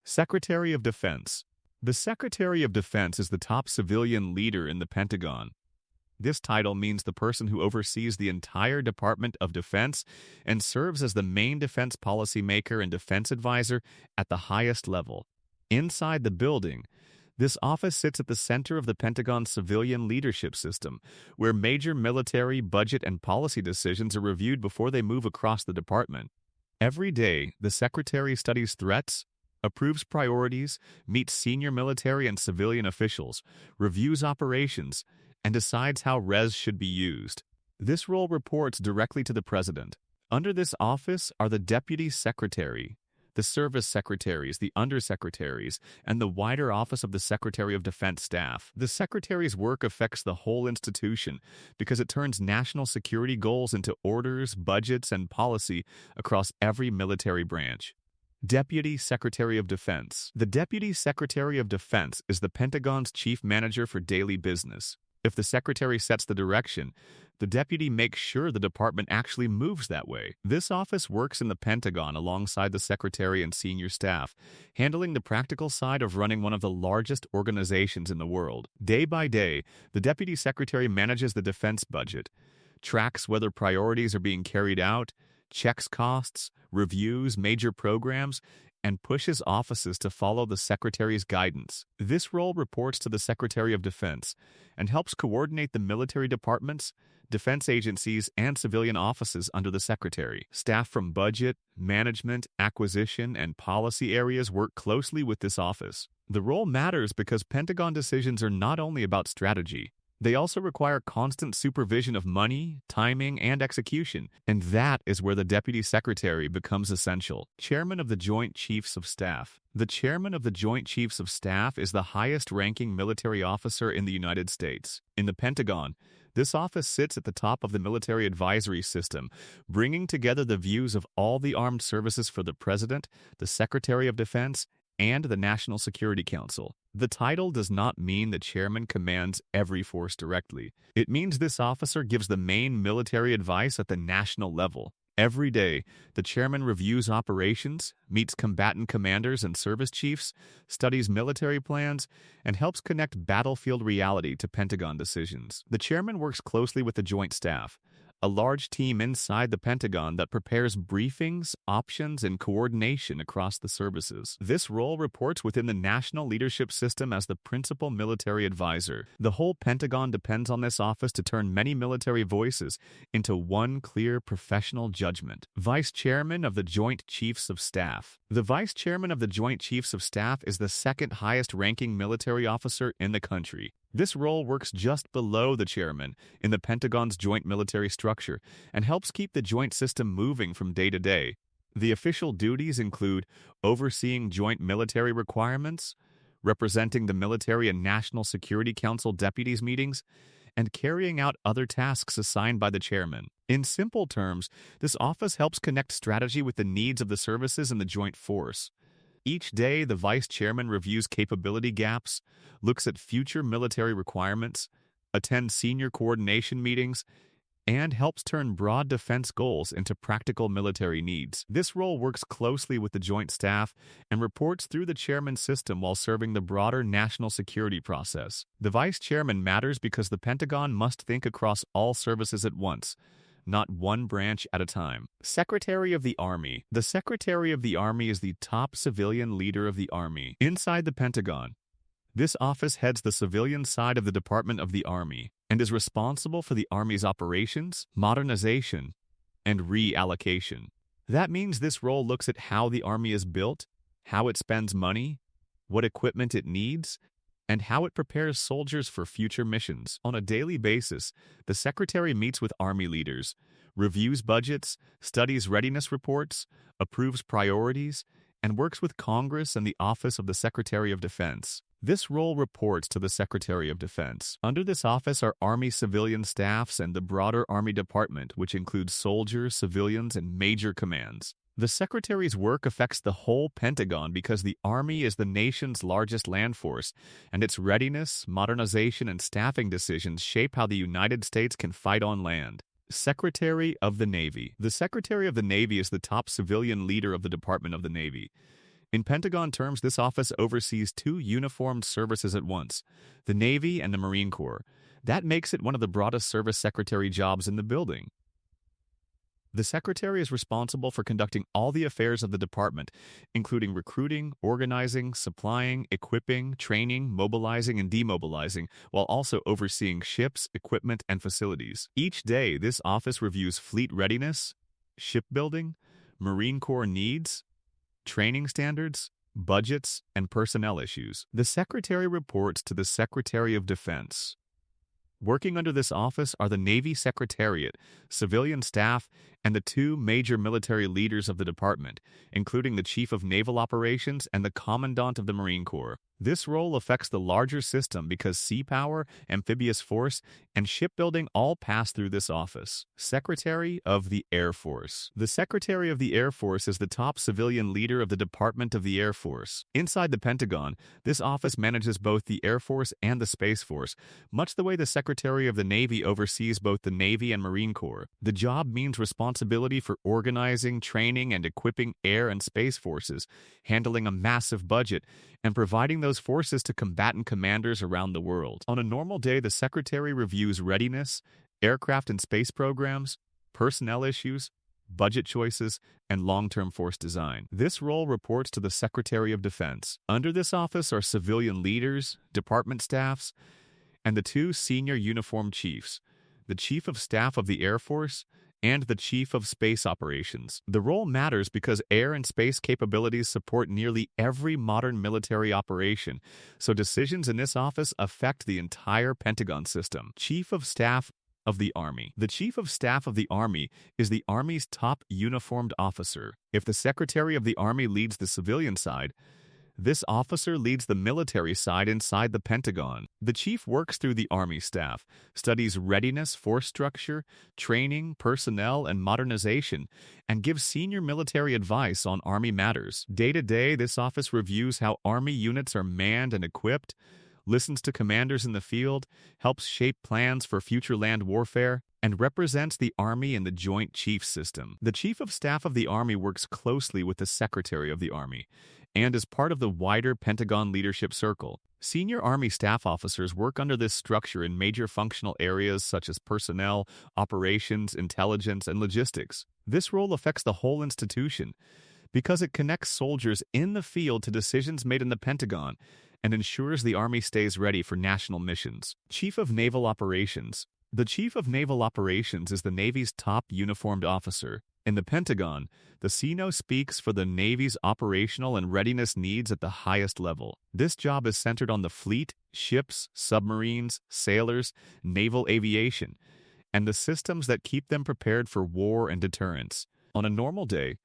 Secretary of Defense. The Secretary of Defense is the top civilian leader in the Pentagon. This title means the person who oversees the entire Department of Defense and serves as the main defense policymaker and defense advisor at the highest level. Inside the building, this office sits at the center of the Pentagon's civilian leadership system, where major military, budget, and policy decisions are reviewed before they move across the department. Every day, the Secretary studies threats, approves priorities, meets senior military and civilian officials, reviews operations, and decides how res should be used. This role reports directly to the President. Under this office are the Deputy Secretary, the Service Secretaries, the Under Secretaries, and the wider Office of the Secretary of Defense Staff. The Secretary's work affects the whole institution because it turns national security goals into orders, budgets, and policy across every military branch. Deputy Secretary of Defense. The Deputy Secretary of Defense is the Pentagon's chief manager for daily business. If the Secretary sets the direction, the Deputy makes sure the department actually moves that way. This office works in the Pentagon alongside the Secretary and senior staff, handling the practical side of running one of the largest organizations in the world. Day by day, the Deputy Secretary manages the defense budget, tracks whether priorities are being carried out, checks costs, reviews major programs, and pushes offices to follow the Secretary's guidance. This role reports to the Secretary of Defense and helps coordinate the military departments, defense agencies, and civilian offices under the Secretary. Staff from budget, management, acquisition, and policy areas work closely with this office. The role matters because Pentagon decisions are not only about strategy. They also require constant supervision of money, timing, and execution, and that is where the Deputy Secretary becomes essential. Chairman of the Joint Chiefs of Staff. The Chairman of the Joint Chiefs of Staff is the highest-ranking military officer in the United States. In the Pentagon, this office sits at the top of the military advisory system, bringing together the views of all the armed services for the President, the Secretary of Defense, and the National Security Council. The title does not mean the chairman commands every force directly. It means this officer gives the main military advice at the national level. Every day, the chairman reviews operations, meets combatant commanders and service chiefs, studies military plans, and helps connect battlefield reality to Pentagon decisions. The chairman works closely with the Joint Staff, a large team inside the Pentagon that prepares briefings, options, and coordination across the services. This role reports within the national leadership system as the principal military advisor. The whole Pentagon depends on this office to turn many military voices into one clear professional judgment. Vice Chairman of the Joint Chiefs of Staff. The Vice Chairman of the Joint Chiefs of Staff is the second highest-ranking military officer in the country. This role works just below the chairman in the Pentagon's joint military structure and helps keep the joint system moving from day to day. The official duties include overseeing joint military requirements, representing the Military and National Security Council deputies meetings, and carrying out other tasks assigned by the chairman. In simple terms, this office helps connect strategy with the needs of the services and the joint force. Each day, the vice chairman reviews capability gaps, looks at future military requirements, attends senior coordination meetings, and helps turn broad defense goals into practical military needs. This role works closely with the Joint Staff and reports through the chairman's system while serving the broader national security process. The vice chairman matters because the Pentagon must think across all services at once, not one branch at a time. Secretary of the Army. The Secretary of the Army is the top civilian leader of the Army. Inside the Pentagon, this office heads the civilian side of the Department of the Army and is responsible for the Army's operations, modernization, and reallocation. That means this role looks at how the Army is built, how it spends money, what equipment it needs, and how it prepares soldiers for future missions. On a daily basis, the Secretary meets with Army leaders, reviews budgets, studies readiness reports, approves priorities, and works with Congress and the Office of the Secretary of Defense. This role reports to the Secretary of Defense. Under this office are Army civilian staffs and the broader Army Department, which includes soldiers, civilians, and major commands. The Secretary's work affects the whole Pentagon because the Army is the nation's largest land force, and its readiness, modernization, and staffing decisions shape how the United States can fight on land. Secretary of the Navy. The Secretary of the Navy is the top civilian leader of the Department of the Navy. In Pentagon terms, this office oversees two uniformed services at once, the Navy and the Marine Corps. That makes it one of the broadest service secretary jobs in the building. The secretary is responsible for conducting all the affairs of the department, including recruiting, organizing, supplying, equipping, training, mobilizing, and demobilizing, while also overseeing ships, equipment, and facilities. Each day, this office reviews fleet readiness, shipbuilding, Marine Corps needs, training standards, budgets, and personnel issues. The Secretary reports to the Secretary of Defense. Working under this office are the Navy Secretariat, civilian staff, and the two major military leaders of the department, including the Chief of Naval Operations and the Commandant of the Marine Corps. This role affects the larger system because sea power, amphibious force, and shipbuilding all pass through this office. Secretary of the Air Force. The Secretary of the Air Force is the top civilian leader of the Department of the Air Force. Inside the Pentagon, this office manages both the Air Force and the Space Force, much the way the Secretary of the Navy oversees both the Navy and Marine Corps. The job means responsibility for organizing, training, and equipping air and space forces, handling a massive budget, and providing those forces to combatant commanders around the world. On a normal day, the Secretary reviews readiness, aircraft and space programs, personnel issues, budget choices, and long-term force design. This role reports to the Secretary of Defense. Under this office are civilian leaders, department staffs, and the two senior uniformed chiefs, the Chief of Staff of the Air Force and the Chief of Space Operations. The role matters because air and space capabilities support nearly every modern military operation, so decisions in this office affect the entire Pentagon system. Chief of Staff of the Army. The Chief of Staff of the Army is the Army's top uniformed officer. If the Secretary of the Army leads the civilian side, this officer leads the military side inside the Pentagon. The chief works through the Army staff, studies readiness, force structure, training, personnel, and modernization, and gives senior military advice on Army matters. Day to day, this office reviews how Army units are manned and equipped, listens to commanders in the field, helps shape plans for future land warfare, and represents the Army in the Joint Chiefs system. The Chief of Staff of the Army works closely with the Secretary of the Army and is part of the wider Pentagon leadership circle. Senior Army staff officers work under this structure in major functional areas such as personnel, operations, intelligence, and logistics. This role affects the whole institution because it connects soldiers in the field to decisions made in the Pentagon and ensures the Army stays ready for national missions. Chief of Naval Operations. The Chief of Naval Operations is the Navy's top uniformed officer. In the Pentagon, the CNO speaks for the Navy's operational and readiness needs at the highest level. This job is centered on the fleet, ships, submarines, sailors, naval aviation, and the systems that keep them prepared for war and deterrence. On a normal day,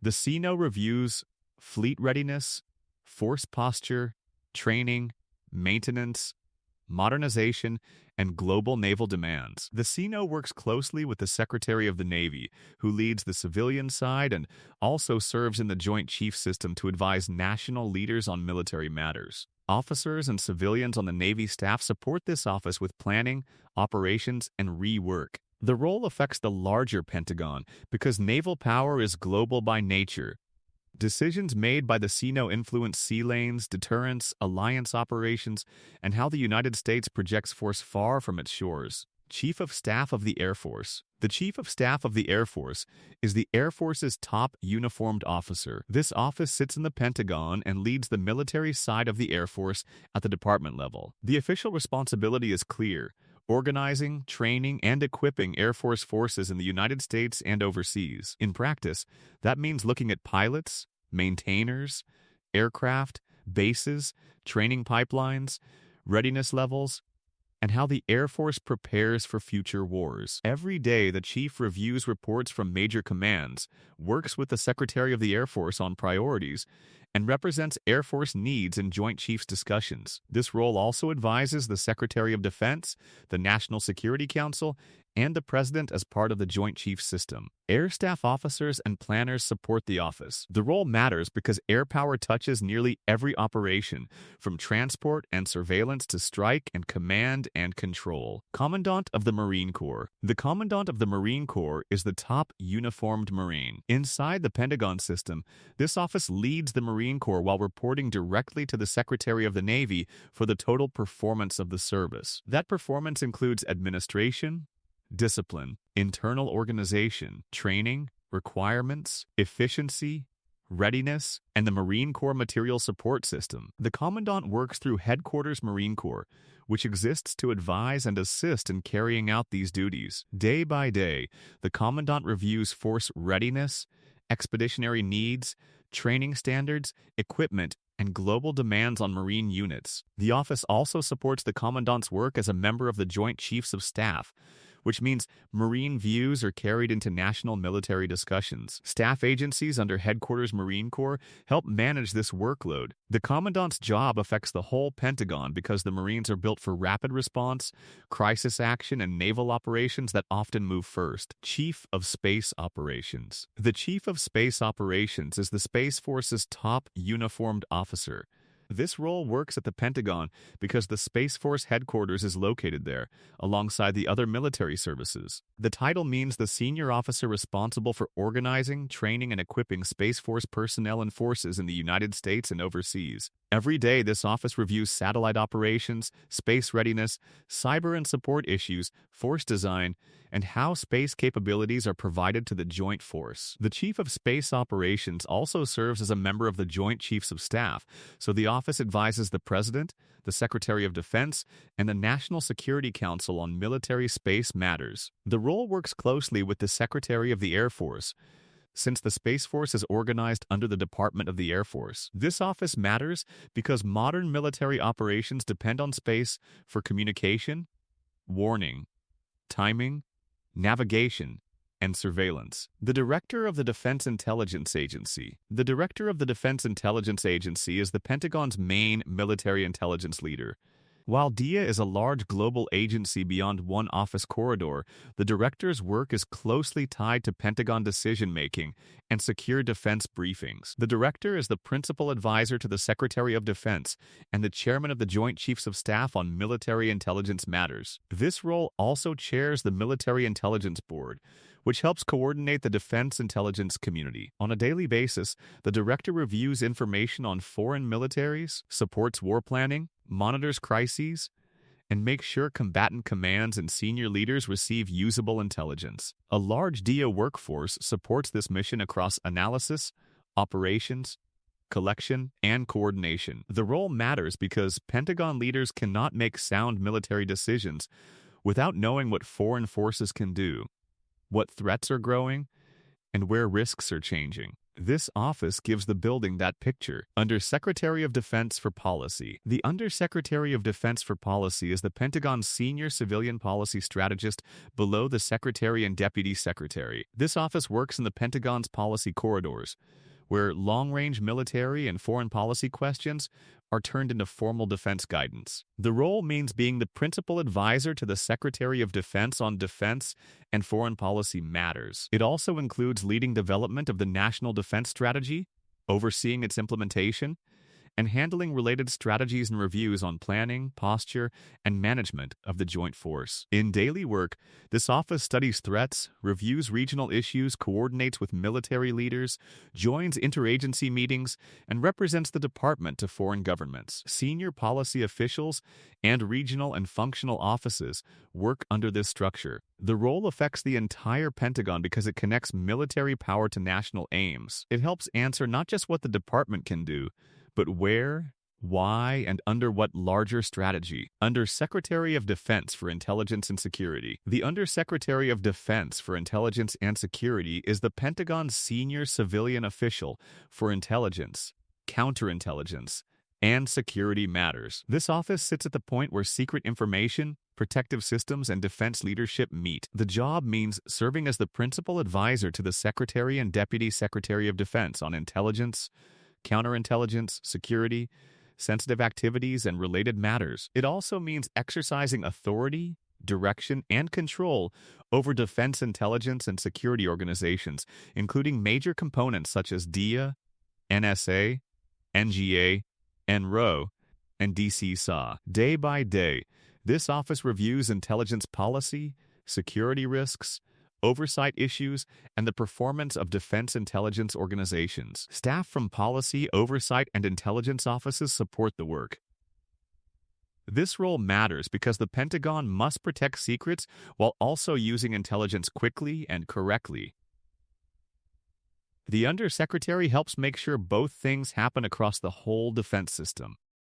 the CNO reviews fleet readiness, force posture, training, maintenance, modernization, and global naval demands. The CNO works closely with the Secretary of the Navy, who leads the civilian side and also serves in the Joint Chiefs system to advise national leaders on military matters. Officers and civilians on the Navy staff support this office with planning, operations, and rework. The role affects the larger Pentagon because naval power is global by nature. Decisions made by the CNO influence sea lanes, deterrence, alliance operations, and how the United States projects force far from its shores. Chief of Staff of the Air Force. The Chief of Staff of the Air Force is the Air Force's top uniformed officer. This office sits in the Pentagon and leads the military side of the Air Force at the department level. The official responsibility is clear: organizing, training, and equipping Air Force forces in the United States and overseas. In practice, that means looking at pilots, maintainers, aircraft, bases, training pipelines, readiness levels, and how the Air Force prepares for future wars. Every day, the Chief reviews reports from major commands, works with the Secretary of the Air Force on priorities, and represents Air Force needs in Joint Chiefs discussions. This role also advises the Secretary of Defense, the National Security Council, and the President as part of the Joint Chiefs system. Air Staff officers and planners support the office. The role matters because air power touches nearly every operation, from transport and surveillance to strike and command and control. Commandant of the Marine Corps. The Commandant of the Marine Corps is the top uniformed Marine. Inside the Pentagon system, this office leads the Marine Corps while reporting directly to the Secretary of the Navy for the total performance of the service. That performance includes administration, discipline, internal organization, training, requirements, efficiency, readiness, and the Marine Corps Material Support System. The Commandant works through Headquarters Marine Corps, which exists to advise and assist in carrying out these duties. Day by day, the Commandant reviews force readiness, expeditionary needs, training standards, equipment, and global demands on Marine units. The office also supports the Commandant's work as a member of the Joint Chiefs of Staff, which means Marine views are carried into national military discussions. Staff agencies under Headquarters Marine Corps help manage this workload. The Commandant's job affects the whole Pentagon because the Marines are built for rapid response, crisis action, and naval operations that often move first. Chief of Space Operations. The Chief of Space Operations is the Space Force's top uniformed officer. This role works at the Pentagon because the Space Force headquarters is located there, alongside the other military services. The title means the senior officer responsible for organizing, training, and equipping Space Force personnel and forces in the United States and overseas. Every day, this office reviews satellite operations, space readiness, cyber and support issues, force design, and how space capabilities are provided to the Joint Force. The Chief of Space Operations also serves as a member of the Joint Chiefs of Staff, so the office advises the President, the Secretary of Defense, and the National Security Council on military space matters. The role works closely with the Secretary of the Air Force, since the Space Force is organized under the Department of the Air Force. This office matters because modern military operations depend on space for communication, warning, timing, navigation, and surveillance. The Director of the Defense Intelligence Agency. The Director of the Defense Intelligence Agency is the Pentagon's main military intelligence leader. While DIA is a large global agency beyond one office corridor, the director's work is closely tied to Pentagon decision-making and secure defense briefings. The director is the principal advisor to the Secretary of Defense and the chairman of the Joint Chiefs of Staff on military intelligence matters. This role also chairs the Military Intelligence Board, which helps coordinate the defense intelligence community. On a daily basis, the director reviews information on foreign militaries, supports war planning, monitors crises, and makes sure combatant commands and senior leaders receive usable intelligence. A large DIA workforce supports this mission across analysis, operations, collection, and coordination. The role matters because Pentagon leaders cannot make sound military decisions without knowing what foreign forces can do, what threats are growing, and where risks are changing. This office gives the building that picture. Under Secretary of Defense for Policy. The Under Secretary of Defense for Policy is the Pentagon's senior civilian policy strategist below the Secretary and Deputy Secretary. This office works in the Pentagon's policy corridors, where long-range military and foreign policy questions are turned into formal defense guidance. The role means being the principal advisor to the Secretary of Defense on defense and foreign policy matters. It also includes leading development of the National Defense Strategy, overseeing its implementation, and handling related strategies and reviews on planning, posture, and management of the Joint Force. In daily work, this office studies threats, reviews regional issues, coordinates with military leaders, joins interagency meetings, and represents the department to foreign governments. Senior policy officials and regional and functional offices work under this structure. The role affects the entire Pentagon because it connects military power to national aims. It helps answer not just what the department can do, but where, why, and under what larger strategy. Under Secretary of Defense for Intelligence and Security. The Under Secretary of Defense for Intelligence and Security is the Pentagon's senior civilian official for intelligence, counterintelligence, and security matters. This office sits at the point where secret information, protective systems, and defense leadership meet. The job means serving as the principal advisor to the Secretary and Deputy Secretary of Defense on intelligence, counterintelligence, security, sensitive activities, and related matters. It also means exercising authority, direction, and control over defense intelligence and security organizations, including major components such as DIA, NSA, NGA, NRO, and DCSA. Day by day, this office reviews intelligence policy, security risks, oversight issues, and the performance of defense intelligence organizations. Staff from policy, oversight, and intelligence offices support the work. This role matters because the Pentagon must protect secrets while also using intelligence quickly and correctly. The Under Secretary helps make sure both things happen across the whole defense system.